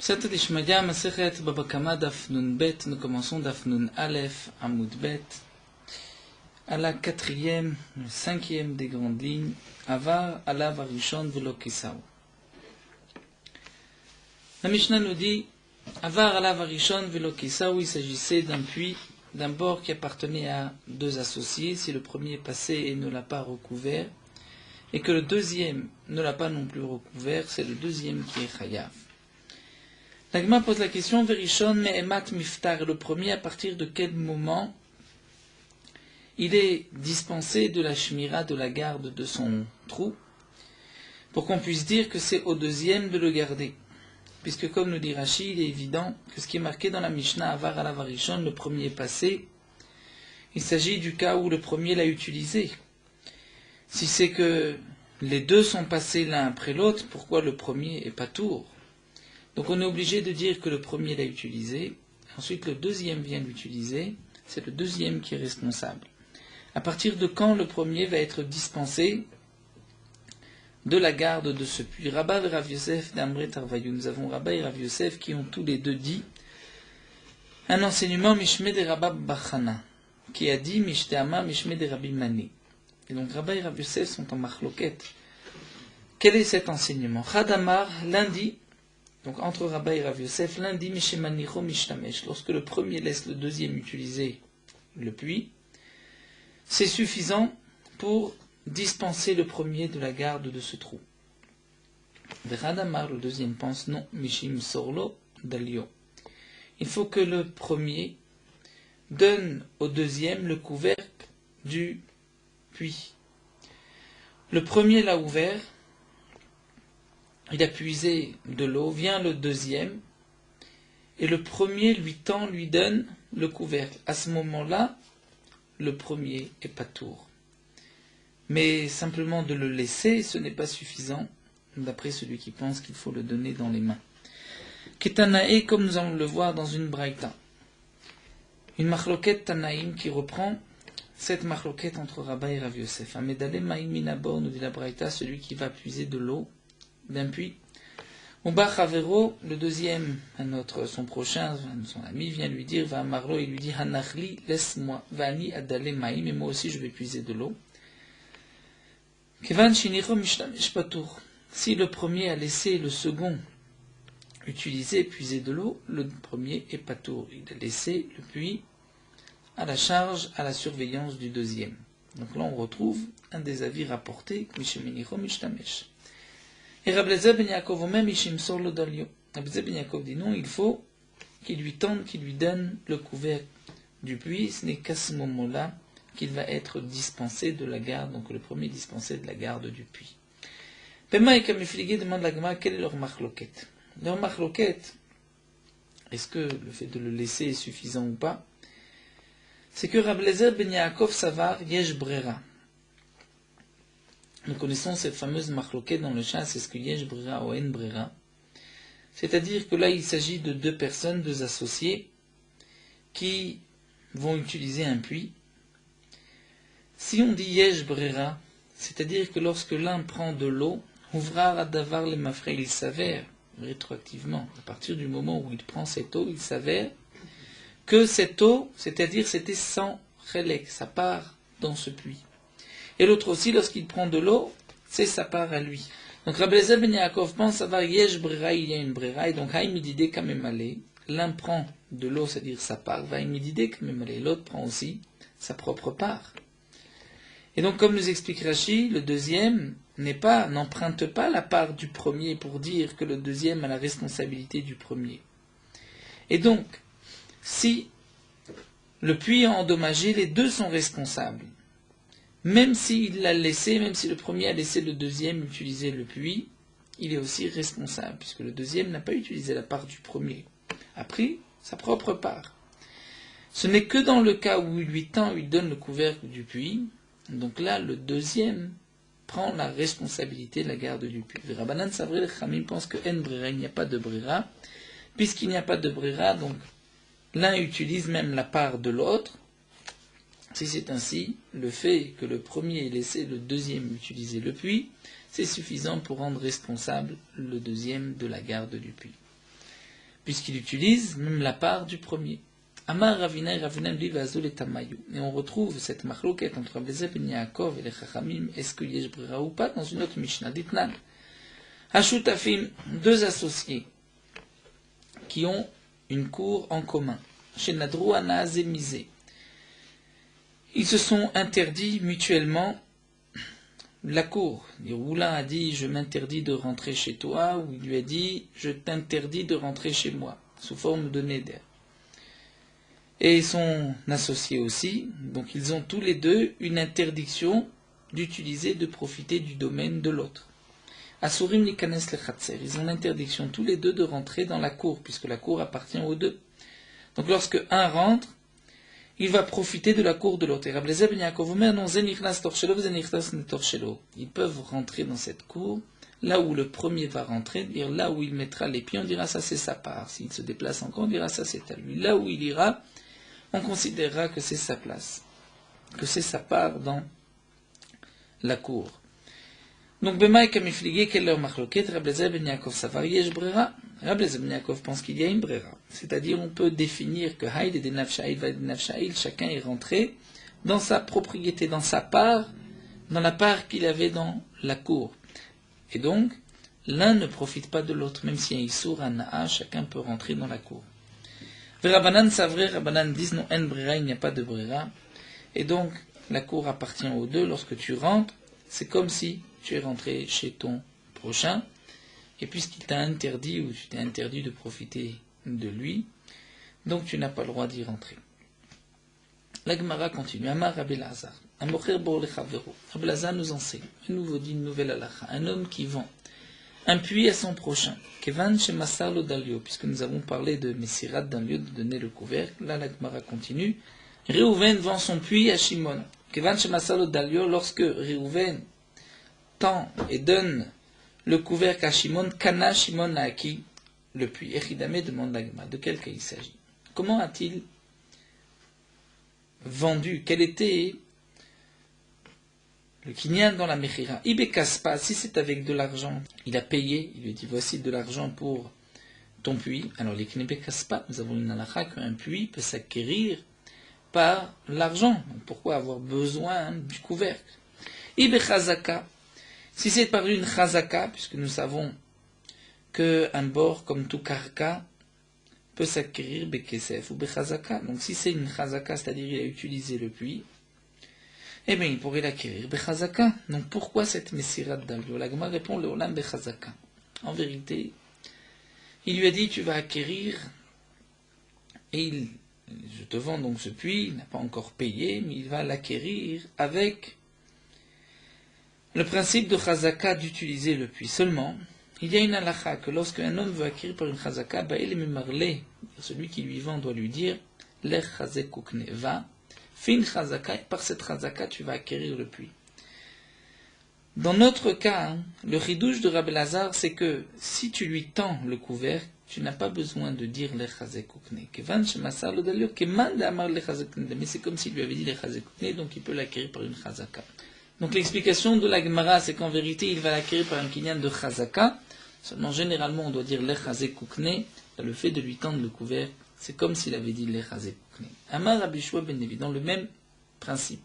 Sata Dishmaya Masechet Baba Kama Daf Nun Bet, nous commençons Daf Nun Aleph Amud Bet, à la quatrième, cinquième des grandes lignes, Avar Alav Arishon Velo Kisao. La Mishnah nous dit, Avar Alav Arishon Velo Kisao, il s'agissait d'un puits, d'un bord qui appartenait à deux associés, si le premier est passé et ne l'a pas recouvert, et que le deuxième ne l'a pas non plus recouvert, c'est le deuxième qui est Chayav. La Gemara pose la question, Verishon me'emat miftar, le premier, à partir de quel moment il est dispensé de la shmira, de la garde de son trou, pour qu'on puisse dire que c'est au deuxième de le garder. Puisque comme nous dit Rashi, il est évident que ce qui est marqué dans la Mishnah, Avar alav Arishon, le premier est passé, il s'agit du cas où le premier l'a utilisé. Si c'est que les deux sont passés l'un après l'autre, pourquoi le premier est pas tour? Donc on est obligé de dire que le premier l'a utilisé, ensuite le deuxième vient l'utiliser, c'est le deuxième qui est responsable. À partir de quand le premier va être dispensé de la garde de ce puits? Rabba et Rav Yosef d'Amre Tarvayou, nous avons Rabba et Rav Yosef qui ont tous les deux dit un enseignement Mishme de Rabba Bachana, qui a dit Mishteama Mishme de Rabbi Mani. Et donc Rabba et Rav Yosef sont en machloket. Quel est cet enseignement? Chadamar, lundi, donc entre Rabba et Rav Yosef, lundi, Mishemanicho Mishtamesh, lorsque le premier laisse le deuxième utiliser le puits, c'est suffisant pour dispenser le premier de la garde de ce trou. Radamar, le deuxième, pense non, Mishim Sorlo Dalio. Il faut que le premier donne au deuxième le couvercle du puits. Le premier l'a ouvert, il a puisé de l'eau, vient le deuxième, et le premier lui donne le couvercle. À ce moment-là, le premier est patour. Mais simplement de le laisser, ce n'est pas suffisant, d'après celui qui pense qu'il faut le donner dans les mains. Ketanae, comme nous allons le voir dans une braïta. Une machloket Tanaïm qui reprend cette machloket entre Rabba et Rav Yosef. Amedale Maïm Minabor, nous dit la braïta, celui qui va puiser de l'eau d'un puits. Uba Chavero, le deuxième, son prochain, son ami, vient lui dire, va à Marlo, il lui dit, Hanachli, laisse-moi, Vani Adale Maïm, et moi aussi je vais puiser de l'eau. Kevan Shinicho Mishtamesh Patour. Si le premier a laissé le second utiliser, puiser de l'eau, le premier est patour. Il a laissé le puits à la charge, à la surveillance du deuxième. Donc là on retrouve un des avis rapportés, Misheminicho Mishtamesh. Et Rablezer ben Yaakov même Ishim Sorlo Dalio. Rablezer ben Yaakov dit non, il faut qu'il lui tende, qu'il lui donne le couvercle du puits. Ce n'est qu'à ce moment-là qu'il va être dispensé de la garde, donc le premier dispensé de la garde du puits. Pema et Kamifligé demande la Gemara quelle est leur machloket. Leur machloket, est-ce que le fait de le laisser est suffisant ou pas? C'est que Rablezer ben Yaakov savar yesh brera. Nous connaissons cette fameuse machloket dans le chasse, est-ce que yesh brera ou en brera? C'est-à-dire que là il s'agit de deux personnes, deux associés, qui vont utiliser un puits. Si on dit yesh brera, c'est-à-dire que lorsque l'un prend de l'eau, ouvrar adavar le mafrei, il s'avère rétroactivement, à partir du moment où il prend cette eau, il s'avère que cette eau, c'est-à-dire c'était sans chelek, ça part dans ce puits. Et l'autre aussi, lorsqu'il prend de l'eau, c'est sa part à lui. Donc Rabbi Eliezer ben Yaakov pense avoir yesh brera, il y a une brera, et donc haïmidide kamemale, l'un prend de l'eau, c'est-à-dire sa part, haïmidide kamemale, l'autre prend aussi sa propre part. Et donc comme nous explique Rashi, le deuxième n'emprunte pas la part du premier pour dire que le deuxième a la responsabilité du premier. Et donc, si le puits est endommagé, les deux sont responsables. Même s'il l'a laissé, même si le premier a laissé le deuxième utiliser le puits, il est aussi responsable, puisque le deuxième n'a pas utilisé la part du premier, a pris sa propre part. Ce n'est que dans le cas où il lui donne le couvercle du puits, donc là, le deuxième prend la responsabilité de la garde du puits. Rabbanan Savré, le Khamim pense que en brera, il n'y a pas de brera, puisqu'il n'y a pas de brera, donc l'un utilise même la part de l'autre. Si c'est ainsi, le fait que le premier ait laissé le deuxième utiliser le puits, c'est suffisant pour rendre responsable le deuxième de la garde du puits. puisqu'il utilise même la part du premier. Amar Ravina et Ravina lui vazul et Tamayu. Et on retrouve cette marloquette entre Rabbi Eliezer ben Yaakov et les Chachamim, est-ce qu'il y a brira ou pas, dans une autre Mishnah d'Itnan. Hashutafim, deux associés qui ont une cour en commun. Chez Nadrou Anazemizé. Ils se sont interdits mutuellement la cour. L'un a dit je m'interdis de rentrer chez toi, ou il lui a dit je t'interdis de rentrer chez moi, sous forme de neder. Et son associé aussi, donc ils ont tous les deux une interdiction d'utiliser, de profiter du domaine de l'autre. Asurim likanes lechatzer, ils ont l'interdiction tous les deux de rentrer dans la cour, puisque la cour appartient aux deux. Donc lorsque un rentre, il va profiter de la cour de l'autre. Ils peuvent rentrer dans cette cour, là où le premier va rentrer, dire là où il mettra les pieds, on dira ça c'est sa part. S'il se déplace encore, on dira ça c'est à lui. Là où il ira, on considérera que c'est sa place, que c'est sa part dans la cour. Donc, Bemaï Kamifligé, quelle leur marloquette, Rabbi Eliezer ben Yaakov Savar yesh brera. Rabbi Eliezer ben Yaakov pense qu'il y a une brera. C'est-à-dire, on peut définir que Haïd et Nafsha'il, Vaïd et Nafsha'il, chacun est rentré dans sa propriété, dans sa part, dans la part qu'il avait dans la cour. Et donc, l'un ne profite pas de l'autre, même si un Issour, un Na'a, chacun peut rentrer dans la cour. Rabbanan Savre, Rabbanan disent non, en brera, il n'y a pas de brera. Et donc, la cour appartient aux deux. Lorsque tu rentres, c'est comme si tu es rentré chez ton prochain, et puisqu'il t'a interdit, ou tu t'es interdit de profiter de lui, donc tu n'as pas le droit d'y rentrer. La Gemara continue. Amar Rabbi Elazar, Amocher bor lechavero. Rabbi Elazar nous enseigne, il nous dit une nouvelle halakha, un homme qui vend un puits à son prochain, Kevan shemasar lo dalio, puisque nous avons parlé de Messirat d'un lieu de donner le couvercle, là la Gemara continue. Réhouven vend son puits à Shimon. Kevan shemasar lo dalio, lorsque Réhouven tend et donne le couvercle à Shimon, Kana Shimon a acquis le puits. Echidame demande la Gemara, de quel cas il s'agit? Comment a-t-il vendu? Quel était le kinyan dans la mechira? Ibe kaspa, si c'est avec de l'argent, il a payé, il lui dit voici de l'argent pour ton puits. Alors les knebe kaspa, nous avons une halakha qu'un puits peut s'acquérir par l'argent. Pourquoi avoir besoin du couvercle? Ibe chazaka, si c'est par une chazaka, puisque nous savons qu'un bord comme tout karka peut s'acquérir bekesef ou bechazaka. Donc si c'est une chazaka, c'est-à-dire il a utilisé le puits, eh bien il pourrait l'acquérir bechazaka. Donc pourquoi cette messirat d'alio? La Gemara répond le olam bechazaka. En vérité, il lui a dit tu vas acquérir, et je te vends donc ce puits, il n'a pas encore payé, mais il va l'acquérir avec le principe de chazaka d'utiliser le puits. Seulement, il y a une halakha que lorsque un homme veut acquérir par une chazaka, il me marlé, celui qui lui vend doit lui dire lech chazekukne, va, fais une chazaka et par cette chazaka tu vas acquérir le puits. Dans notre cas, le chidouche de Rabbi Elazar, c'est que si tu lui tends le couvercle, tu n'as pas besoin de dire lech chazekukne. Kevan shemasar lo dalio keman de amar lech chazekukne, mais c'est comme s'il lui avait dit lech chazekukne, donc il peut l'acquérir par une chazaka. Donc l'explication de la Gemara, c'est qu'en vérité, il va l'acquérir par un kinyan de chazaka. Seulement, généralement, on doit dire lechazé koukne. Le fait de lui tendre le couvercle, c'est comme s'il avait dit lechazé koukne. Amar Rabbi Shua ben Levi, dans le même principe.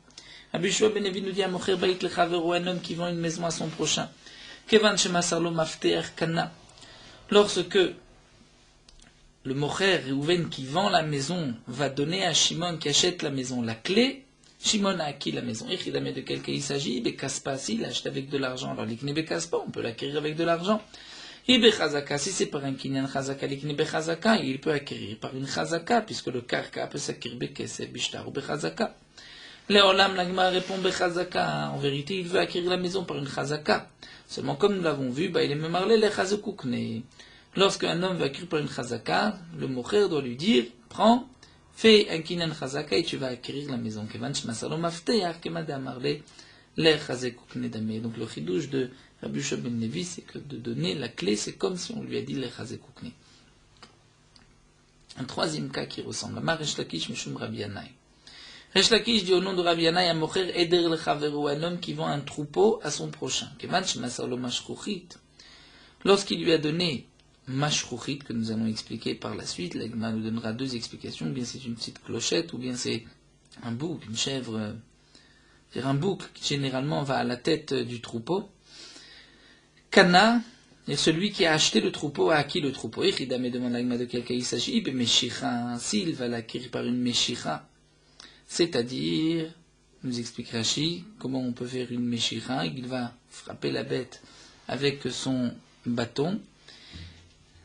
Rabbi Shua ben Levi nous dit Amocher bait lechavero, un homme qui vend une maison à son prochain. Kevan shemasar lo mafteer kana. Lorsque le mocher Réhouven qui vend la maison va donner à Shimon qui achète la maison la clé, Shimon a acquis la maison. De quel cas il s'agit? Bekaspa, s'il achète avec de l'argent. Alors l'ikne bekaspa, on peut l'acquérir avec de l'argent. Ibe chazaka, si c'est par un kinyan chazaka, l'ikne bechazaka, il peut acquérir par une chazaka, puisque le karka peut s'acquérir bekesef, bishtar ou bechazaka. Léolam, l'agma répond bechazaka. En vérité, il veut acquérir la maison par une chazaka. Seulement, comme nous l'avons vu, il est même marlé les chazakukne. Lorsqu'un homme veut acquérir par une chazaka, le mocher doit lui dire, prends, fais un kinyan chazaka et tu vas acquérir la maison. Kevan shmasalo mafteach kemada marle le chazekukne dame. Donc le chidouche de Rabbi Shua ben Levi, c'est que de donner la clé, c'est comme si on lui a dit le chazekukne. Un troisième cas qui ressemble. Amar Resh Lakish mishum Rabbi Yanai. Resh Lakish dit au nom de Rabbi Yanai, un mocher eder le chaveru, un homme qui vend un troupeau à son prochain. Kevan shmasalo mashkuchit. Lorsqu'il lui a donné mashrouchit que nous allons expliquer par la suite. La Gemara nous donnera deux explications, ou bien c'est une petite clochette, ou bien c'est un bouc, une chèvre, un bouc qui généralement va à la tête du troupeau. Kana, et celui qui a acheté le troupeau a acquis le troupeau. Ichidame demande la Gemara de quel cas il s'agit. Meshicha, s'il va l'acquérir par une meshicha, c'est-à-dire, nous explique Rashi, comment on peut faire une meshicha. Il va frapper la bête avec son bâton.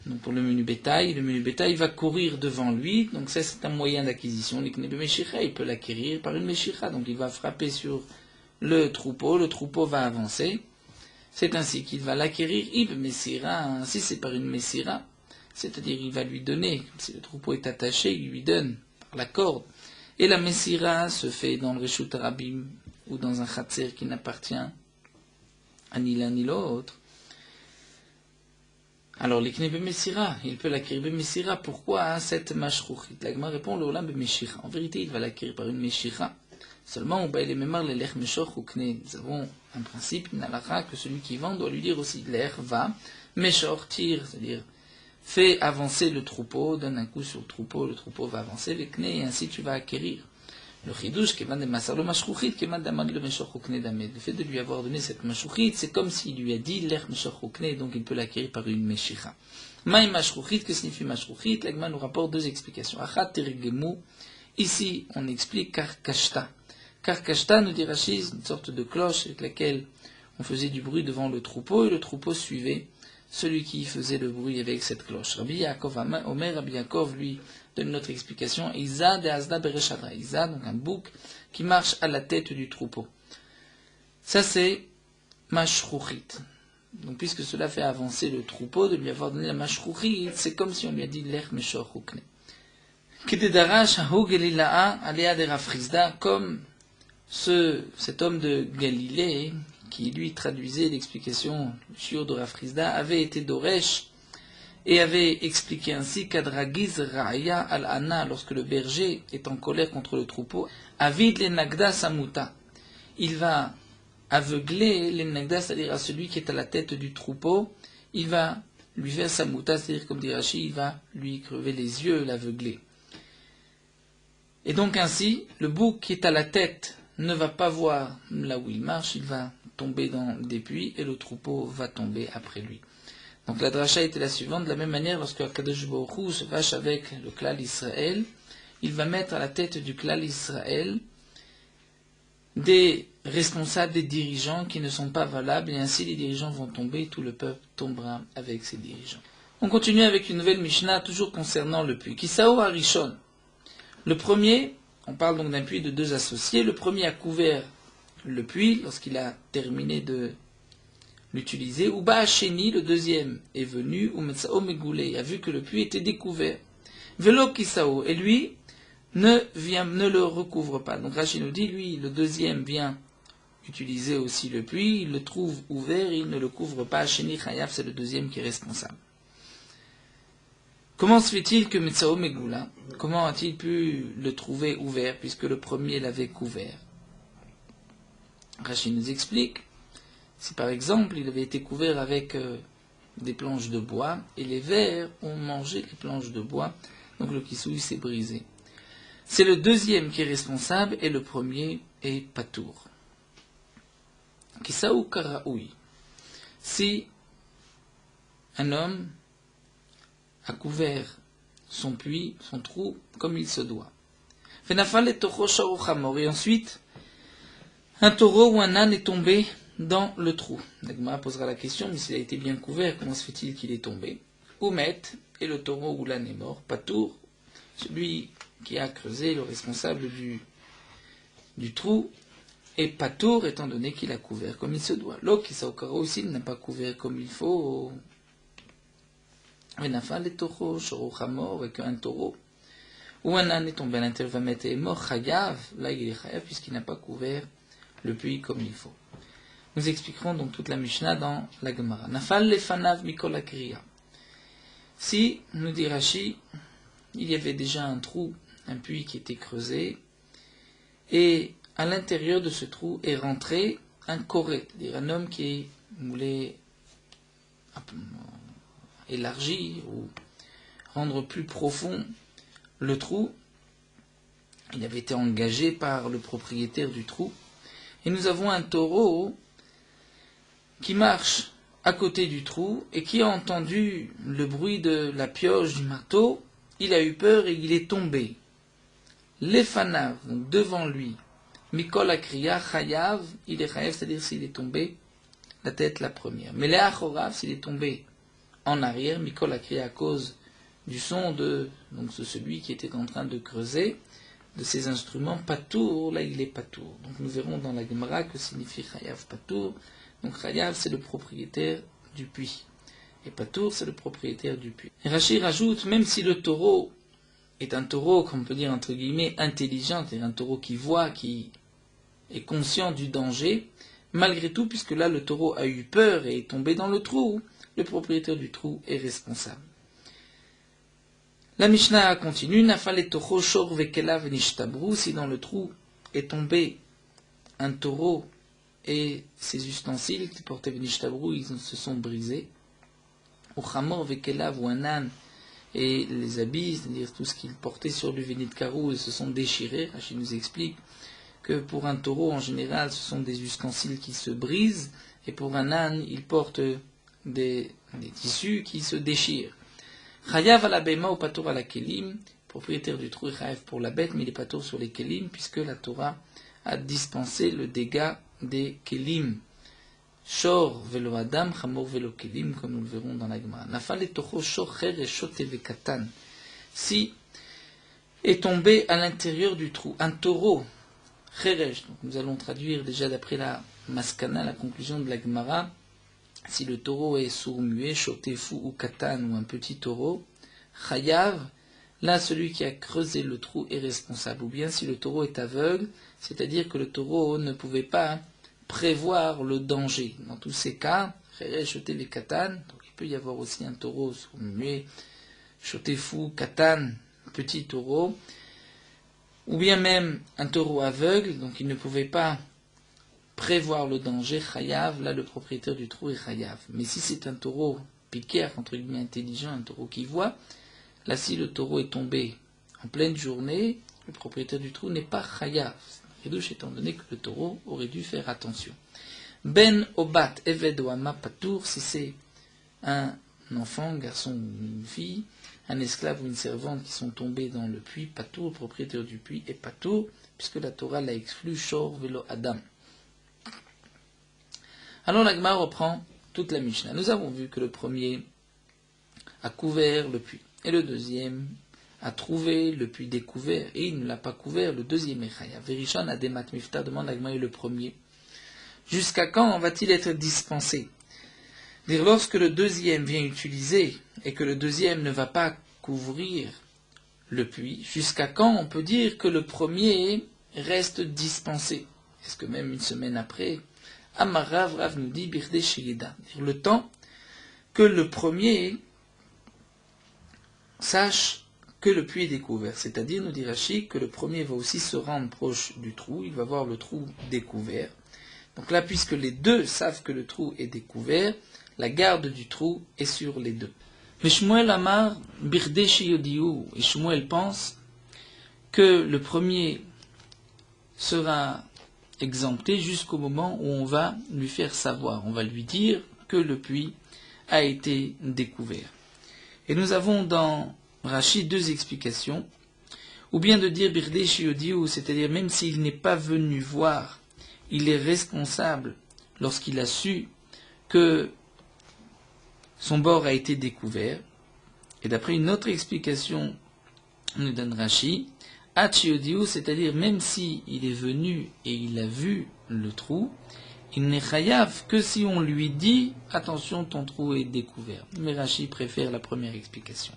Donc pour le menu bétail va courir devant lui, donc ça c'est un moyen d'acquisition. Il peut l'acquérir par une meshicha, donc il va frapper sur le troupeau va avancer. C'est ainsi qu'il va l'acquérir. Ib Messira, si c'est par une Messira, c'est-à-dire il va lui donner, si le troupeau est attaché, il lui donne par la corde. Et la Messira se fait dans le Reshut Arabim ou dans un Khatser qui n'appartient à ni l'un ni l'autre. Alors, l'ikne b'messira, il peut l'acquérir b'messira. Pourquoi cette mashrouchit? La Gemara répond l'olam b'meshira. En vérité, il va l'acquérir par une meshira. Seulement, au bail memar le lech meshor ukne. Nous avons un principe, une halakha, que celui qui vend doit lui dire aussi l'ech va, meshor tire, c'est-à-dire fais avancer le troupeau, donne un coup sur le troupeau va avancer, l'ikne, et ainsi tu vas acquérir. Le chidouche, kevan de masarlo mashrouchit, kevan d'amali le meshor ukne damed. Le fait de lui avoir donné cette mashrouchit, c'est comme s'il lui a dit l'ech meshor ukne, donc il peut l'acquérir par une meshicha. Maï mashrouchit, que signifie mashrouchit? L'agma nous rapporte deux explications. Achat terigemu, ici on explique karkashta. Karkashta, nous dit Rashi, une sorte de cloche avec laquelle on faisait du bruit devant le troupeau, et le troupeau suivait celui qui faisait le bruit avec cette cloche. Rabbi Yaakov Omer, Rabbi Yaakov, lui, donne une autre explication. Isa de Azda Bereshadra. Isa, donc un bouc qui marche à la tête du troupeau. Ça, c'est mashrouchit. Donc, puisque cela fait avancer le troupeau, de lui avoir donné la mashrouchit, c'est comme si on lui a dit l'ech meshor hukne. Kededarash hahug elila'a alea de Rafrizda, comme cet homme de Galilée, qui lui traduisait l'explication sur de Rafrizda, avait été d'Oresh, et avait expliqué ainsi qu'Adragiz Ra'aya al-Ana, lorsque le berger est en colère contre le troupeau, Avid le Nagda Samuta. Il va aveugler le Nagda, c'est-à-dire à celui qui est à la tête du troupeau, il va lui faire Samuta, c'est-à-dire comme dit Rashi, il va lui crever les yeux, l'aveugler. Et donc ainsi, le bouc qui est à la tête ne va pas voir là où il marche, il va tomber dans des puits et le troupeau va tomber après lui. Donc la dracha était la suivante, de la même manière, lorsque Akadosh Baruch Hu se vache avec le klal Israël, il va mettre à la tête du klal Israël des responsables, des dirigeants qui ne sont pas valables, et ainsi les dirigeants vont tomber, tout le peuple tombera avec ces dirigeants. On continue avec une nouvelle Mishnah, toujours concernant le puits. Kisao Harishon. Le premier, on parle donc d'un puits de deux associés, le premier a couvert le puits lorsqu'il a terminé de l'utiliser. Uba Hasheni, le deuxième, est venu, Umetsao Megoulé, a vu que le puits était découvert. Velo Kisao, et lui ne le recouvre pas. Donc Rashi nous dit, lui, le deuxième vient utiliser aussi le puits, il le trouve ouvert, il ne le couvre pas. Hasheni Chayav, c'est le deuxième qui est responsable. Comment se fait-il que Metsao Megoula, comment a-t-il pu le trouver ouvert, puisque le premier l'avait couvert? Rashi nous explique, si par exemple il avait été couvert avec des planches de bois, et les vers ont mangé les planches de bois, donc le kisouï s'est brisé. C'est le deuxième qui est responsable, et le premier est patour. Kisaou karaoui. Si un homme a couvert son puits, son trou, comme il se doit. Et ensuite, un taureau ou un âne est tombé dans le trou. L'Agma posera la question, mais s'il a été bien couvert, comment se fait-il qu'il est tombé? Oumet, et le taureau ou l'âne est mort. Patour, celui qui a creusé, le responsable du trou, est patour, étant donné qu'il a couvert comme il se doit. L'autre qui s'aukara aussi, il n'a pas couvert comme il faut. Venafal et taureau, shorochamor, et qu'un taureau, ou un âne est tombé à l'intérieur, va mettre est mort, chayav, là il est chayav, puisqu'il n'a pas couvert le puits comme il faut. Nous expliquerons donc toute la Mishnah dans la Gemara. Nafal lefanav mikol akriya. Si, nous dit Rashi, il y avait déjà un trou, un puits qui était creusé, et à l'intérieur de ce trou est rentré un koré, c'est-à-dire un homme qui voulait élargir ou rendre plus profond le trou. Il avait été engagé par le propriétaire du trou. Et nous avons un taureau qui marche à côté du trou et qui a entendu le bruit de la pioche du marteau. Il a eu peur et il est tombé. Lefanav, donc devant lui, Mikol Akriya, Chayav, il est Chayav, c'est-à-dire s'il est tombé la tête la première. Mais Leachorav, s'il est tombé en arrière, Mikol Akriya, à cause du son de celui qui était en train de creuser, de ses instruments, Patour, là il est Patour. Donc nous verrons dans la Gemara que signifie Chayav Patour. Donc Chayav, c'est le propriétaire du puits. Et Patour, c'est le propriétaire du puits. Et Rashi rajoute, même si le taureau est un taureau, comme on peut dire entre guillemets, intelligent, c'est-à-dire un taureau qui voit, qui est conscient du danger, malgré tout, puisque là le taureau a eu peur et est tombé dans le trou, le propriétaire du trou est responsable. La Mishnah continue, Nafale tocho shor vekelav nishtabru, si dans le trou est tombé un taureau et ses ustensiles qui portaient nishtabru, ils se sont brisés. Ou chamor vekelav, ou un âne et les habits, c'est-à-dire tout ce qu'il portait sur lui venait de carreau, ils se sont déchirés. Rachid nous explique que pour un taureau, en général, ce sont des ustensiles qui se brisent, et pour un âne, il porte des tissus qui se déchirent. Chayav à la bema ou patour à la kelim, propriétaire du trou est chayav pour la bête, mais il est patour sur les kelim, puisque la Torah a dispensé le dégât des kelim. Shor velo adam, chamor velo kelim, comme nous le verrons dans la Gemara. Nafal et tocho shor cher et shote vekatan. Si est tombé à l'intérieur du trou un taureau, cheresh, donc nous allons traduire déjà d'après la maskana, la conclusion de la Gemara, si le taureau est sourd-muet, shoté fou ou katan ou un petit taureau, chayav, là celui qui a creusé le trou est responsable. Ou bien si le taureau est aveugle, c'est-à-dire que le taureau ne pouvait pas prévoir le danger. Dans tous ces cas, choté les katan, donc il peut y avoir aussi un taureau sourd-muet, choté fou, katan, petit taureau, ou bien même un taureau aveugle, donc il ne pouvait pas prévoir le danger, chayav, là le propriétaire du trou est chayav. Mais si c'est un taureau piquer, entre guillemets intelligent, un taureau qui voit, là si le taureau est tombé en pleine journée, le propriétaire du trou n'est pas chayav. Redouche étant donné que le taureau aurait dû faire attention. Ben obat eved oama patour, si c'est un enfant, un garçon ou une fille, un esclave ou une servante qui sont tombés dans le puits, patour, le propriétaire du puits est patour, puisque la Torah l'a exclu, shor velo adam. Alors la Gemara reprend toute la Mishnah. Nous avons vu que le premier a couvert le puits, et le deuxième a trouvé le puits découvert, et il ne l'a pas couvert, le deuxième est chayav. Verishon ademat mifta, demande la Gemara, le premier. Jusqu'à quand va-t-il être dispensé? Dire lorsque le deuxième vient utiliser, et que le deuxième ne va pas couvrir le puits, jusqu'à quand on peut dire que le premier reste dispensé? Est-ce que même une semaine après, Amarav Rav nous dit Birde Sheyeda, le temps que le premier sache que le puits est découvert. C'est-à-dire, nous dit Rashi, que le premier va aussi se rendre proche du trou, il va voir le trou découvert. Donc là, puisque les deux savent que le trou est découvert, la garde du trou est sur les deux. Mais Shmuel Amar Birde Sheyodiou, et Shmuel pense que le premier sera exempté jusqu'au moment où on va lui faire savoir, on va lui dire que le puits a été découvert. Et nous avons dans Rashi deux explications, ou bien de dire Birde Sheyodiou, c'est-à-dire même s'il n'est pas venu voir, il est responsable lorsqu'il a su que son bord a été découvert. Et d'après une autre explication, nous donne Rashi, Hachiodiou, c'est-à-dire même si il est venu et il a vu le trou, il n'est chayav que si on lui dit attention, ton trou est découvert. Mais Rashi préfère la première explication.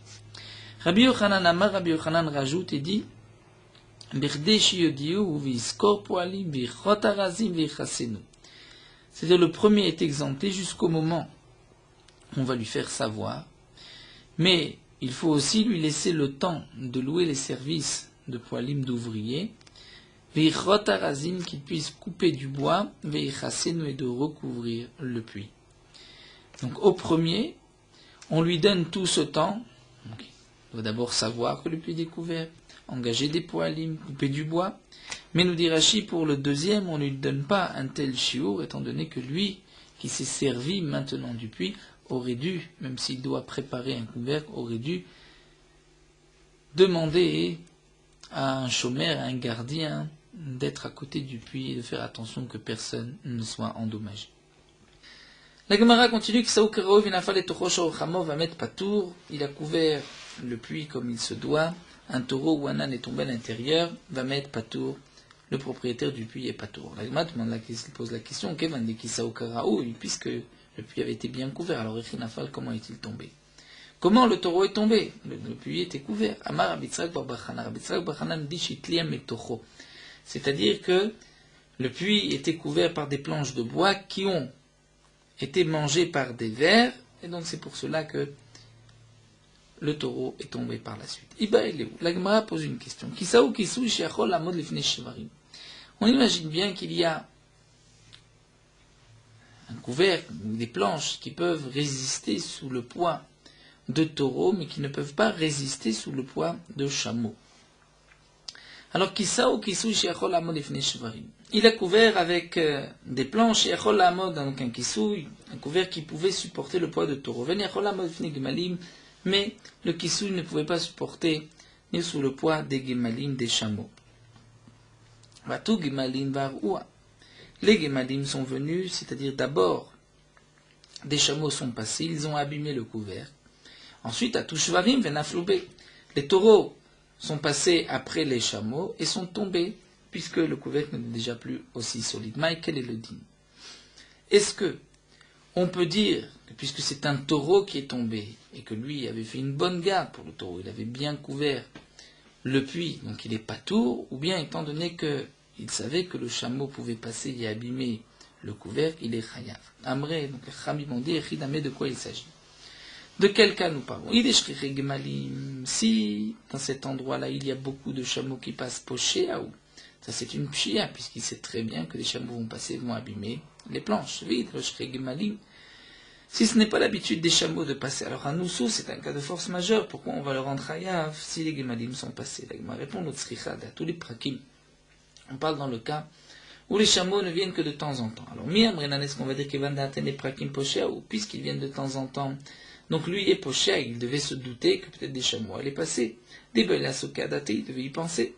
Rabbi Yochanan Amar, Rabbi Yochanan rajoute et dit c'est-à-dire le premier est exempté jusqu'au moment où on va lui faire savoir, mais il faut aussi lui laisser le temps de louer les services de poalim d'ouvriers, qu'il puisse couper du bois, et de recouvrir le puits. Donc au premier, on lui donne tout ce temps. Donc, il doit d'abord savoir que le puits est découvert, engager des poêles, couper du bois. Mais nous dit Rashi, pour le deuxième, on ne lui donne pas un tel chiour, étant donné que lui, qui s'est servi maintenant du puits, aurait dû, même s'il doit préparer un couvercle, aurait dû demander à un chômeur, à un gardien, d'être à côté du puits et de faire attention que personne ne soit endommagé. La Gemara continue il a couvert le puits comme il se doit, un taureau ou un âne est tombé à l'intérieur, va mettre patour, le propriétaire du puits est patour. La Gemara pose la question, puisque le puits avait été bien couvert, alors comment est-il tombé? Comment le taureau est tombé? Le puits était couvert. C'est-à-dire que le puits était couvert par des planches de bois qui ont été mangées par des vers, et donc c'est pour cela que le taureau est tombé par la suite. La Gemara pose une question. On imagine bien qu'il y a un couvercle, des planches qui peuvent résister sous le poids de taureaux, mais qui ne peuvent pas résister sous le poids de chameaux. Alors, il a couvert avec des planches, donc un couvert qui pouvait supporter le poids de taureau. Mais le kisouy ne pouvait pas supporter ni sous le poids des gemalim, des chameaux. Les gemalim sont venus, c'est-à-dire d'abord, des chameaux sont passés, ils ont abîmé le couvercle. Ensuite, à Touchvavim, Venafloubé, les taureaux sont passés après les chameaux et sont tombés, puisque le couvercle n'est déjà plus aussi solide. Quel est le din? Est-ce que on peut dire que puisque c'est un taureau qui est tombé, et que lui avait fait une bonne garde pour le taureau, il avait bien couvert le puits, donc il est patour, ou bien étant donné qu'il savait que le chameau pouvait passer et abîmer le couvercle, il est chayav. Amré, donc Khamim ont dit, de quoi il s'agit? De quel cas nous parlons? Si dans cet endroit-là il y a beaucoup de chameaux qui passent pochéaou, ça c'est une pshia, puisqu'il sait très bien que les chameaux vont passer, vont abîmer les planches. Si ce n'est pas l'habitude des chameaux de passer, alors à Noussou c'est un cas de force majeure, pourquoi on va le rendre chayav si les gemalim sont passés? La Gemara répond notre tzrichad à tous les prakim. On parle dans le cas où les chameaux ne viennent que de temps en temps. Alors miamrenan, est-ce qu'on va dire qu'il va d'atteindre prakim pochéaou, puisqu'ils viennent de temps en temps? Donc lui est poché, il devait se douter que peut-être des chameaux allaient passer. Des belasokadate, il devait y penser.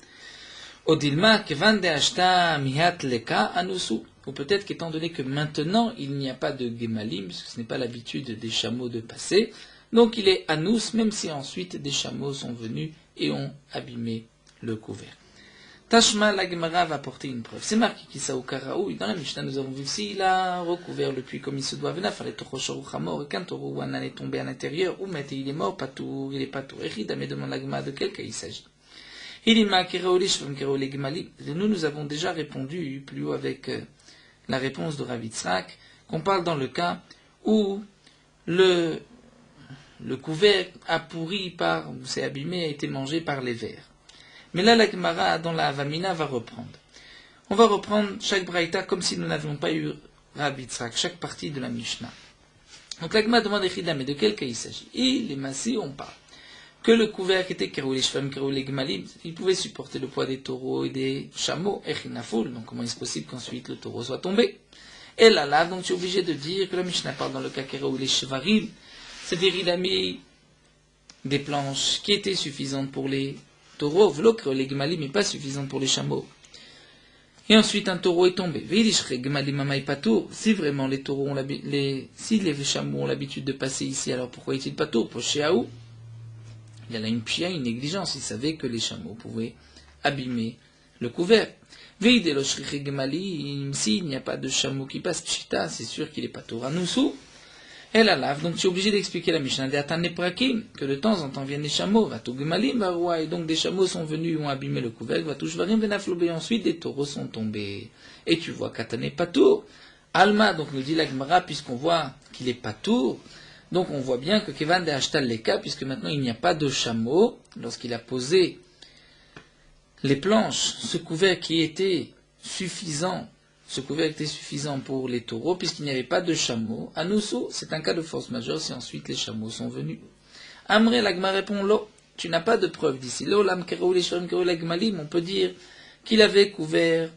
Odilma kevande ashta mihat leka anusu. Ou peut-être qu'étant donné que maintenant il n'y a pas de gemalim, puisque ce n'est pas l'habitude des chameaux de passer, donc il est anus, même si ensuite des chameaux sont venus et ont abîmé le couvert. Tashma, la Gemara va porter une preuve. C'est marqué Kisao Karaoui. Dans la Mishnah, nous avons vu s'il a recouvert le puits comme il se doit. Venafale Tochoshorou Chamor, et quand Toro ou un âne est tombé à l'intérieur, ou mette, il est mort, patour, il est patour. Echida me demande la Gemara de quel cas il s'agit. Ilima Keraolish, Keraoli Gemali. Nous avons déjà répondu plus haut avec la réponse de Rav Yitzhak, qu'on parle dans le cas où le couvercle a pourri s'est abîmé, a été mangé par les vers. Mais là, la Gemara, dans la Avamina, va reprendre. On va reprendre chaque braïta comme si nous n'avions pas eu Rav Yitzhak, chaque partie de la Mishnah. Donc la Gemara demande Echida, mais de quel cas il s'agit? Et les Massi, on parle que le couvercle était Kerou les Shvam, Kerou les Gmalim, il pouvait supporter le poids des taureaux et des chameaux, Echinafoul, donc comment est-ce possible qu'ensuite le taureau soit tombé? Et là, donc tu es obligé de dire que la Mishnah parle dans le cas Kerou les Shvarim, c'est-à-dire il a mis des planches qui étaient suffisantes pour les taureaux, v'lo Kerou les Gmalim, mais pas suffisantes pour les chameaux. Et ensuite un taureau est tombé. Si vraiment les taureaux ont si les chameaux ont l'habitude de passer ici, alors pourquoi est-il pas tour? Pochéaou. Il y a là une pia, une négligence. Il savait que les chameaux pouvaient abîmer le couvert. S'il n'y a pas de chameau qui passe, pshita, c'est sûr qu'il est pas tour à Noussou. Elle la lave, donc tu es obligé d'expliquer la Mishnah que de temps en temps viennent les chameaux, et donc des chameaux sont venus et ont abîmé le couvercle, et ensuite des taureaux sont tombés. Et tu vois qu'Atane patour, Alma, donc nous dit la Gemara, puisqu'on voit qu'il est patour, donc on voit bien que Kevan de Hashtal Leka, puisque maintenant il n'y a pas de chameau, lorsqu'il a posé les planches, ce couvercle qui était suffisant ce couvercle était suffisant pour les taureaux, puisqu'il n'y avait pas de chameaux. À Noussou, c'est un cas de force majeure si ensuite les chameaux sont venus. Amré, l'Agma répond, Lo, tu n'as pas de preuve d'ici. Lo, lam kerou, les shvarim kerou, l'Agmalim, on peut dire qu'il avait couvert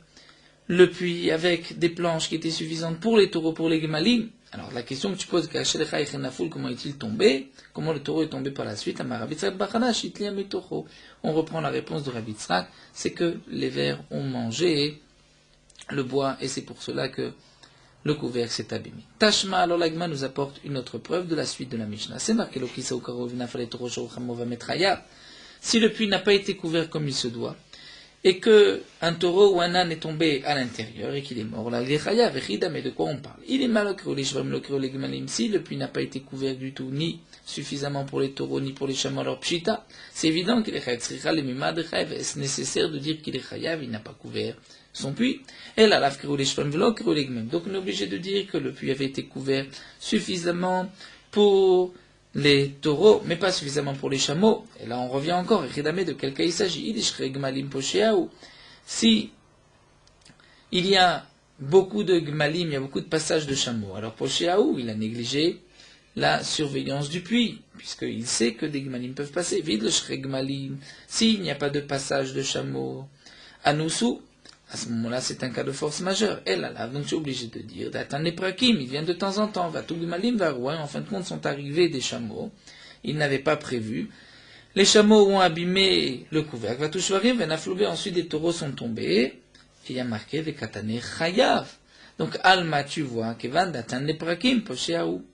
le puits avec des planches qui étaient suffisantes pour les taureaux, pour les gemalim. Alors la question que tu poses, comment est-il tombé? Comment le taureau est tombé par la suite? On reprend la réponse de Rabbi Tzrak, c'est que les vers ont mangé le bois et c'est pour cela que le couvercle s'est abîmé. Tashma, alors l'Agma nous apporte une autre preuve de la suite de la Mishnah. C'est marqué si le puits n'a pas été couvert comme il se doit, et que un taureau ou un âne est tombé à l'intérieur et qu'il est mort, là, il est chayav, mais de quoi on parle? Il est mal si le puits n'a pas été couvert du tout, ni suffisamment pour les taureaux, ni pour les chameaux, alors pshita, c'est évident qu'il est chayav. Est-ce nécessaire de dire qu'il est chayav, il n'a pas couvert son puits? Et là, donc on est obligé de dire que le puits avait été couvert suffisamment pour les taureaux, mais pas suffisamment pour les chameaux. Et là, on revient encore. De quel cas il s'agit? Si il y a beaucoup de gmalim, il y a beaucoup de passages de chameaux, alors poshéaou, il a négligé la surveillance du puits, puisqu'il sait que des gmalim peuvent passer. Vide le shregmalim. S'il n'y a pas de passage de chameaux à Noussou, à ce moment-là, c'est un cas de force majeure. Et là, donc tu es obligé de dire, d'atteindre les prakim, il vient de temps en temps, va tout gmalim, va rouin, en fin de compte, sont arrivés des chameaux, ils n'avaient pas prévu. Les chameaux ont abîmé le couvercle, va tout shvarim, va nafloubé, ensuite les taureaux sont tombés, et il y a marqué, les katane chayav. Donc, alma, tu vois, kevan d'atteindre les prakim, poshéaou.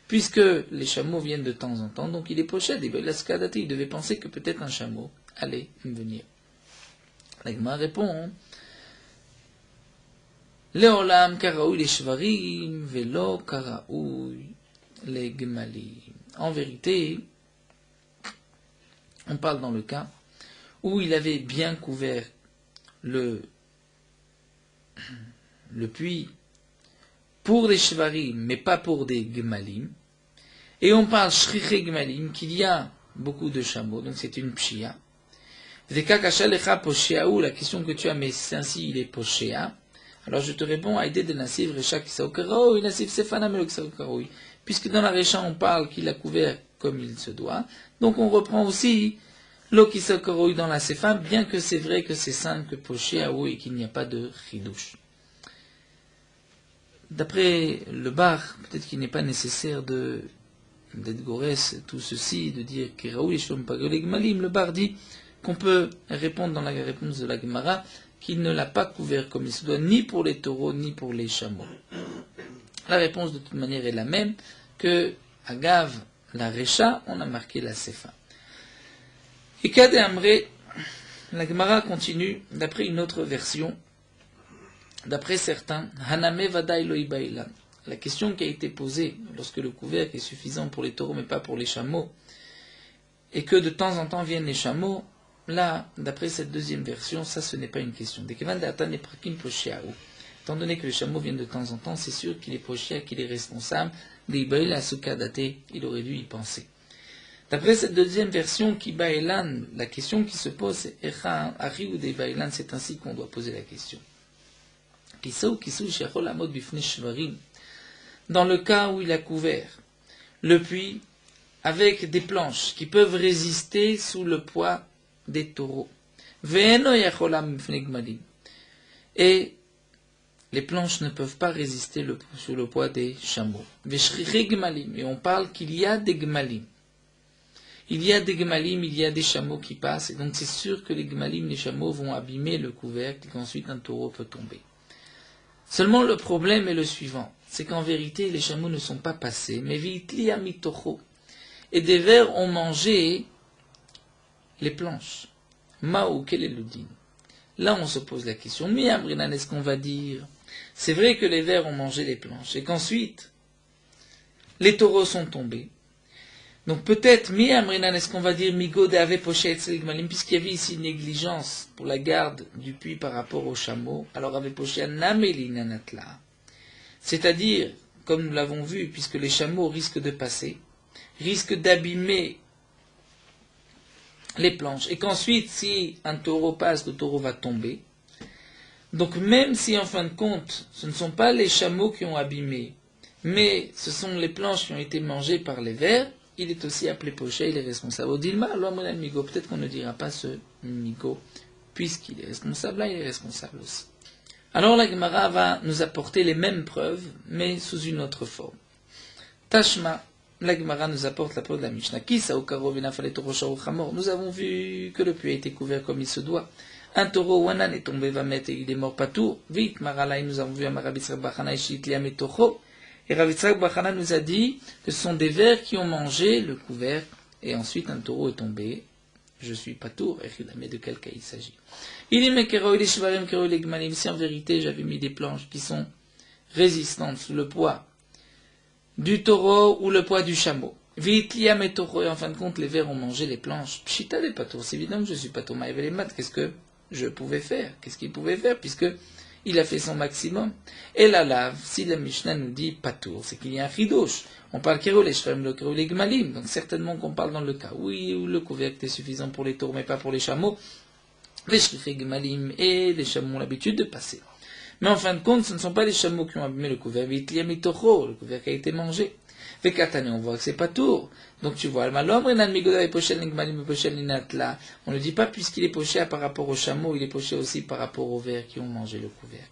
Puisque les chameaux viennent de temps en temps, donc il est pochette, et il devait penser que peut-être un chameau allait venir. L'Agma répond, Leolam karaoui les shvarim, velo karaoui les gemalim. En vérité, on parle dans le cas où il avait bien couvert le puits pour les shvarim, mais pas pour des gemalim. Et on parle shriche gemalim, qu'il y a beaucoup de chameaux, donc c'est une pshia. La question que tu as, mais c'est ainsi il est poshéa. Alors je te réponds, Aïdé de Nassif, Recha Kisaokaroui, Nassif Sefana Meloksaokaroui. Puisque dans la Recha on parle qu'il a couvert comme il se doit, donc on reprend aussi l'Okisaokaroui dans la Sefa, bien que c'est vrai que c'est simple que poshéaou et qu'il n'y a pas de chidouche. D'après le bar, peut-être qu'il n'est pas nécessaire d'être gorès tout ceci, de dire Kiraoui, Shom Pagoleg Malim, le bar dit qu'on peut répondre dans la réponse de la Gemara qu'il ne l'a pas couvert comme il se doit, ni pour les taureaux, ni pour les chameaux. La réponse de toute manière est la même que à Gav, la Recha, on a marqué la Sefa. Et Kade Amré, la Gemara continue d'après une autre version, d'après certains, Haname Vadai Loi Bailan. La question qui a été posée lorsque le couvercle est suffisant pour les taureaux mais pas pour les chameaux, et que de temps en temps viennent les chameaux, là, d'après cette deuxième version, ça ce n'est pas une question. Étant donné que les chameaux viennent de temps en temps, c'est sûr qu'il est poshéa, qu'il est responsable. Il aurait dû y penser. D'après cette deuxième version, la question qui se pose, c'est c'est ainsi qu'on doit poser la question. Dans le cas où il a couvert le puits avec des planches qui peuvent résister sous le poids des taureaux. Et les planches ne peuvent pas résister sous le poids des chameaux. Et on parle qu'il y a des gmalim. Il y a des gmalim, il y a des chameaux qui passent, et donc c'est sûr que les gmalim, les chameaux, vont abîmer le couvercle et qu'ensuite un taureau peut tomber. Seulement le problème est le suivant, c'est qu'en vérité les chameaux ne sont pas passés, mais vitli amitocho. Et des vers ont mangé les planches. Maou, quel est le din? Là on se pose la question, mais Amrinan, est-ce qu'on va dire, c'est vrai que les vers ont mangé les planches, et qu'ensuite les taureaux sont tombés. Donc peut-être, mi Amrinan, est-ce qu'on va dire Migode avait poché Etzligmalim, puisqu'il y avait ici une négligence pour la garde du puits par rapport aux chameaux, alors avait poché Namelinanatla. C'est-à-dire, comme nous l'avons vu, puisque les chameaux risquent de passer, risquent d'abîmer les planches, et qu'ensuite, si un taureau passe, le taureau va tomber. Donc même si en fin de compte, ce ne sont pas les chameaux qui ont abîmé, mais ce sont les planches qui ont été mangées par les vers, il est aussi appelé poché, il est responsable. Odilma, l'homme migo, peut-être qu'on ne dira pas ce migo, puisqu'il est responsable, là il est responsable aussi. Alors la Gemara va nous apporter les mêmes preuves, mais sous une autre forme. Tashma, la Gemara nous apporte la preuve de la Mishnah. Nous avons vu que le puits a été couvert comme il se doit. Un taureau ou un âne est tombé, va mettre et il est mort patour. Vite, Maralai, nous avons vu à Marabitzrak Bachana et Shitliam et Toho. Et Rabitzrak Bachana nous a dit que ce sont des vers qui ont mangé le couvert. Et ensuite, un taureau est tombé. Je suis patour. Mais de quel cas il s'agit? Il est Mekero, il est Shvarim, Kero, il est Gmalim. Si en vérité j'avais mis des planches qui sont résistantes sous le poids du taureau ou le poids du chameau. Vitliam et Toho. Et en fin de compte, les vers ont mangé les planches. Pshita des patours. C'est évident que je suis patour. Maïve les maths. Qu'est-ce que je pouvais faire? Qu'est-ce qu'il pouvait faire? Puisque il a fait son maximum. Et la lave, si la Mishnah nous dit patour, c'est qu'il y a un chidouche. On parle kéro les shvem, le kéro les gmalim. Donc certainement qu'on parle dans le cas, oui, où le couvercle est suffisant pour les taureaux, mais pas pour les chameaux. Les shvifé gmalim et les chameaux ont l'habitude de passer. Mais en fin de compte, ce ne sont pas les chameaux qui ont abîmé le couvercle. Vitliam et Toho, le couvercle a été mangé. Vekatane, on voit que c'est patour. Donc tu vois, on ne dit pas puisqu'il est poché par rapport au chameau, il est poché aussi par rapport aux vers qui ont mangé le couvercle.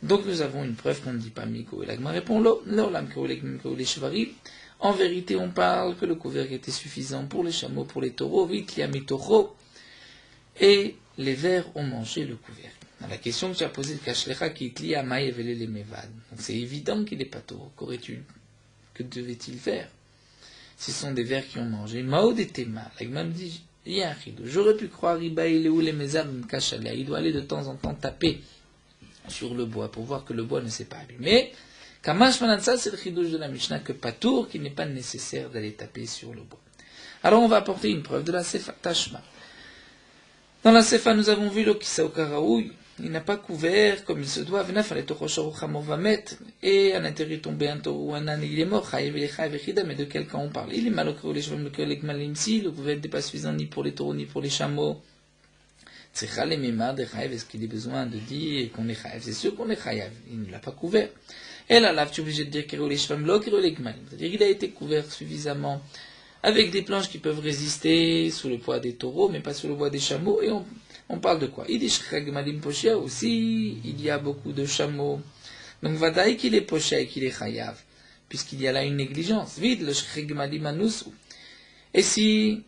Donc nous avons une preuve qu'on ne dit pas migo. Et l'agma répond en vérité, on parle que le couvercle était suffisant pour les chameaux, pour les taureaux, et les vers ont mangé le couvercle. Dans la question que tu as posée, donc c'est évident qu'il est patour. Que devait-il faire? Ce sont des vers qui ont mangé. Maod et Tema. L'agma me dit, il y a un chidou. J'aurais pu croire, il est où les mezar me il doit aller de temps en temps taper sur le bois pour voir que le bois ne s'est pas abîmé. Kamash manansa, c'est le chidouche de la Mishnah que patour, qu'il n'est pas nécessaire d'aller taper sur le bois. Alors on va apporter une preuve de la Sefa Tashma. Dans la Sefa, nous avons vu l'Okisa Okaraoui. Il n'a pas couvert comme il se doit. Et à l'intérieur tombé un taureau ou un âne, il est mort. Mais de quel cas on parle? Il est mal au les cheveux, si le couvercle n'est pas suffisant ni pour les taureaux ni pour les chameaux. Est-ce qu'il est besoin de dire qu'on est chayav? C'est sûr qu'on est chayav. Il ne l'a pas couvert. Et là, tu es obligé de dire c'est-à-dire qu'il a été couvert suffisamment avec des planches qui peuvent résister sous le poids des taureaux, mais pas sous le poids des chameaux. Et on parle de quoi? Aussi, il y a beaucoup de chameaux. Donc, vadaï qu'il est poché et qu'il est chayav, puisqu'il y a là une négligence. Vide le shchegmalim anusu. Et si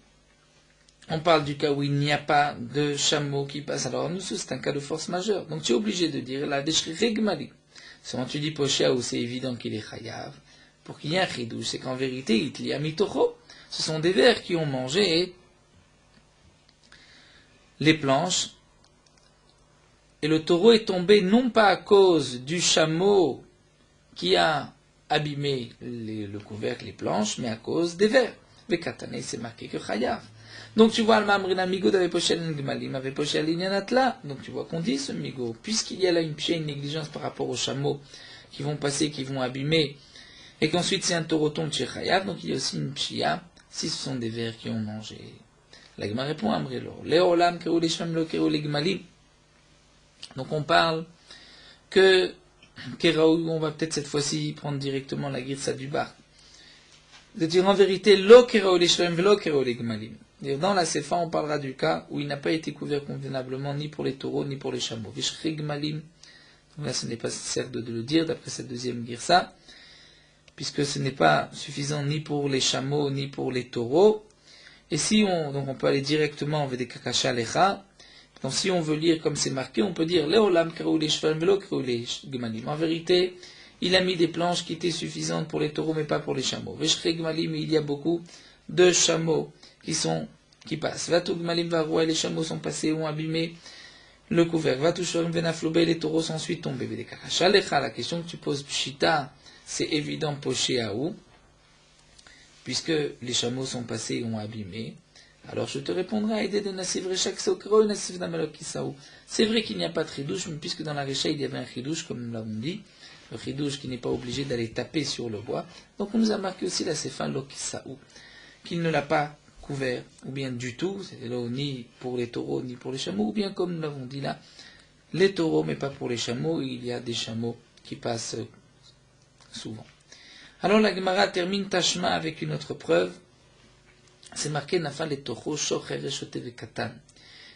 on parle du cas où il n'y a pas de chameau qui passe, alors nous, c'est un cas de force majeure. Donc tu es obligé de dire la deshchegmali. Seulement tu dis poché où c'est évident qu'il est chayav. Pour qu'il y ait un chidouche, c'est qu'en vérité, il y a mitocho. Ce sont des vers qui ont mangé les planches. Et le taureau est tombé non pas à cause du chameau qui a abîmé le couvercle, les planches, mais à cause des vers. Vekatane, c'est marqué que chayav. Donc tu vois, le migo avait poché l'ingmalim, avait poché l'inyanatla. Donc tu vois qu'on dit ce migo, puisqu'il y a là une négligence par rapport aux chameaux qui vont passer, qui vont abîmer, et qu'ensuite c'est un taureau tombe chez chayav, donc il y a aussi une pshia, si ce sont des vers qui ont mangé. L'agma répond à Amrelo. Léolam, kéou les shemlo, kéou les gmalim. Donc on parle que Kéraou, on va peut-être cette fois-ci prendre directement la girsa du bar. De dire en vérité, lo kéraou les shem, lo kéraou les gmalim. Dans la Sefa, on parlera du cas où il n'a pas été couvert convenablement ni pour les taureaux ni pour les chameaux. Vishri gmalim. Là, ce n'est pas nécessaire de le dire d'après cette deuxième girsa, puisque ce n'est pas suffisant ni pour les chameaux ni pour les taureaux. Et si donc on peut aller directement en Vedekakasha Lecha. Donc si on veut lire comme c'est marqué, on peut dire Léolam Kraou les Shvam Velo Kraou les Gmalim. En vérité, il a mis des planches qui étaient suffisantes pour les taureaux, mais pas pour les chameaux. Veshre Gmalim, il y a beaucoup de chameaux qui passent. Vatou Gmalim Varoua, les chameaux sont passés, ont abîmé le couvercle. Vatou Shorim Venafloube, les taureaux sont ensuite tombés. Vedekakasha Lecha, la question que tu poses, Pshita, c'est évident poché à où? Puisque les chameaux sont passés et ont abîmé. Alors je te répondrai, c'est vrai qu'il n'y a pas de chidouche, mais puisque dans la Récha il y avait un chidouche, comme nous l'avons dit, le chidouche qui n'est pas obligé d'aller taper sur le bois, donc on nous a marqué aussi la Sefa Lokisaou, qu'il ne l'a pas couvert, ou bien du tout, c'était là ni pour les taureaux, ni pour les chameaux, ou bien comme nous l'avons dit là, les taureaux, mais pas pour les chameaux. Il y a des chameaux qui passent souvent. Alors la Gemara termine Tashma avec une autre preuve. C'est marqué Nafal et taureaux, shocher et shote vekatan.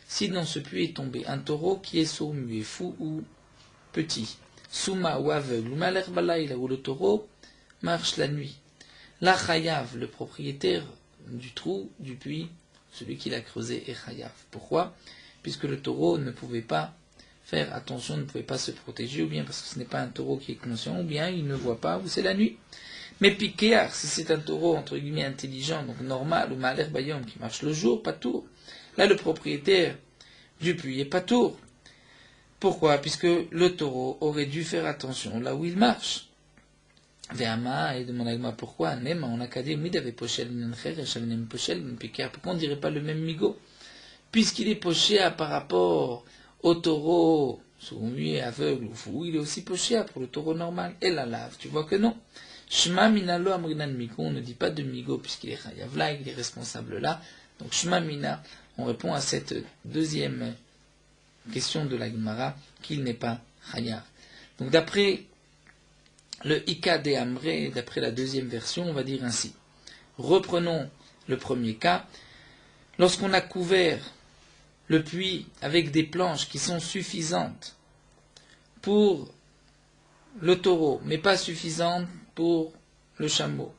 Si dans ce puits est tombé un taureau qui est sourd, muet, fou ou petit, souma ou aveugle, ou maler balaïla, où le taureau marche la nuit, la chayav, le propriétaire du trou, du puits, celui qui l'a creusé, est chayav. Pourquoi? Puisque le taureau ne pouvait pas faire attention, ne pouvait pas se protéger, ou bien parce que ce n'est pas un taureau qui est conscient, ou bien il ne voit pas, ou c'est la nuit. Mais piquéar, si c'est un taureau entre guillemets intelligent, donc normal, ou maler bayom, qui marche le jour, pas tour, là le propriétaire du puits est pas tour. Pourquoi? Puisque le taureau aurait dû faire attention là où il marche. Ve'ama, et demande à moi pourquoi, Nema, on a qu'à dire, pourquoi on ne dirait pas le même migo? Puisqu'il est pochéa par rapport au taureau, sourd-muet, aveugle ou fou, il est aussi pochéa pour le taureau normal. Et la lave, tu vois que non. Shema minalo amrinan migo, on ne dit pas de migo puisqu'il est chayav là, il est responsable là. Donc Shema mina, on répond à cette deuxième question de la Gemara, qu'il n'est pas chayav. Donc d'après le Ika de Amré, d'après la deuxième version, on va dire ainsi. Reprenons le premier cas. Lorsqu'on a couvert le puits avec des planches qui sont suffisantes pour le taureau, mais pas suffisantes pour le chameau,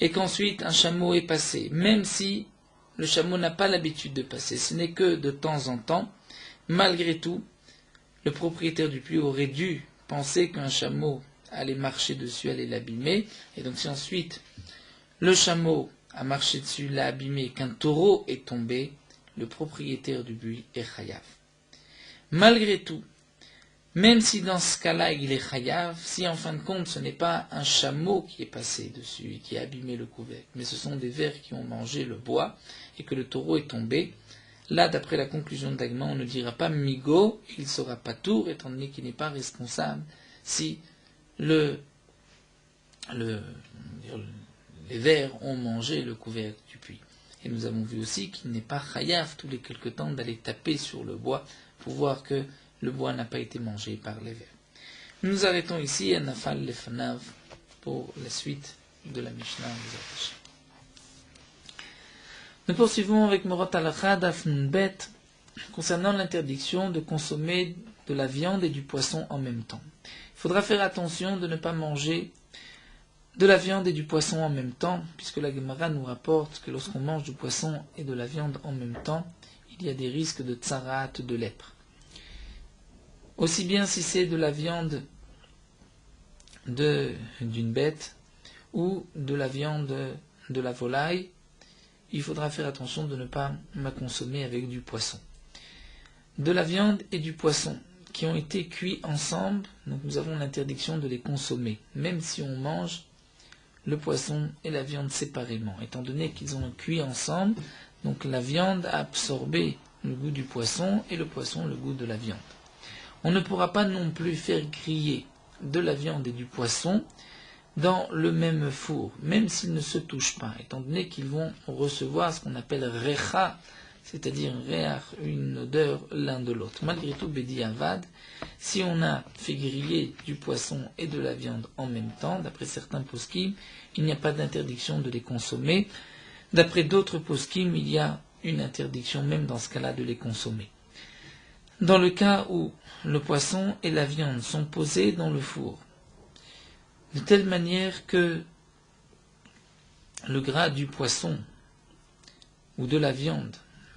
et qu'ensuite un chameau est passé, même si le chameau n'a pas l'habitude de passer, ce n'est que de temps en temps, malgré tout, le propriétaire du puits aurait dû penser qu'un chameau allait marcher dessus, allait l'abîmer, et donc si ensuite le chameau a marché dessus, l'a abîmé, qu'un taureau est tombé, le propriétaire du puits est chayav. Malgré tout, même si dans ce cas-là il est chayav, si en fin de compte ce n'est pas un chameau qui est passé dessus et qui a abîmé le couvercle, mais ce sont des vers qui ont mangé le bois et que le taureau est tombé, là d'après la conclusion d'Agma, on ne dira pas migo, il ne sera pas tour, étant donné qu'il n'est pas responsable si les vers ont mangé le couvercle du puits. Et nous avons vu aussi qu'il n'est pas chayav tous les quelque temps d'aller taper sur le bois pour voir que le bois n'a pas été mangé par les vers. Nous nous arrêtons ici à Nafal Lefanav pour la suite de la Mishnah. Nous poursuivons avec Morot Halacha Daf Nun Bet concernant l'interdiction de consommer de la viande et du poisson en même temps. Il faudra faire attention de ne pas manger de la viande et du poisson en même temps, puisque la Gemara nous rapporte que lorsqu'on mange du poisson et de la viande en même temps, il y a des risques de tsarat, de lèpre. Aussi bien si c'est de la viande d'une bête ou de la viande de la volaille, il faudra faire attention de ne pas la consommer avec du poisson. De la viande et du poisson qui ont été cuits ensemble, donc nous avons l'interdiction de les consommer, même si on mange le poisson et la viande séparément, étant donné qu'ils ont cuit ensemble, donc la viande a absorbé le goût du poisson et le poisson le goût de la viande. On ne pourra pas non plus faire griller de la viande et du poisson dans le même four, même s'ils ne se touchent pas, étant donné qu'ils vont recevoir ce qu'on appelle recha, c'est-à-dire une odeur l'un de l'autre. Malgré tout, Bedi Avad, si on a fait griller du poisson et de la viande en même temps, d'après certains poskim, il n'y a pas d'interdiction de les consommer. D'après d'autres poskim, il y a une interdiction même dans ce cas-là de les consommer. Dans le cas où le poisson et la viande sont posés dans le four, de telle manière que le gras du poisson ou de la viande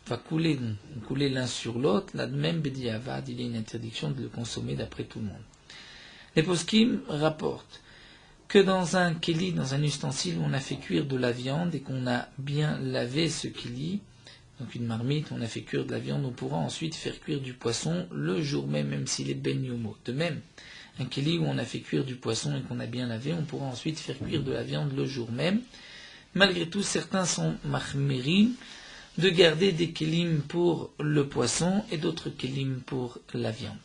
va couler l'un sur l'autre, là de même Bedi Avad, il y a une interdiction de le consommer d'après tout le monde. Les poskim rapportent que dans un keli, dans un ustensile où on a fait cuire de la viande et qu'on a bien lavé ce keli, donc une marmite, on a fait cuire de la viande, on pourra ensuite faire cuire du poisson le jour même, même s'il est ben yomo. De même, un keli où on a fait cuire du poisson et qu'on a bien lavé, on pourra ensuite faire cuire de la viande le jour même. Malgré tout, certains sont mahmerim de garder des kelim pour le poisson et d'autres kelim pour la viande.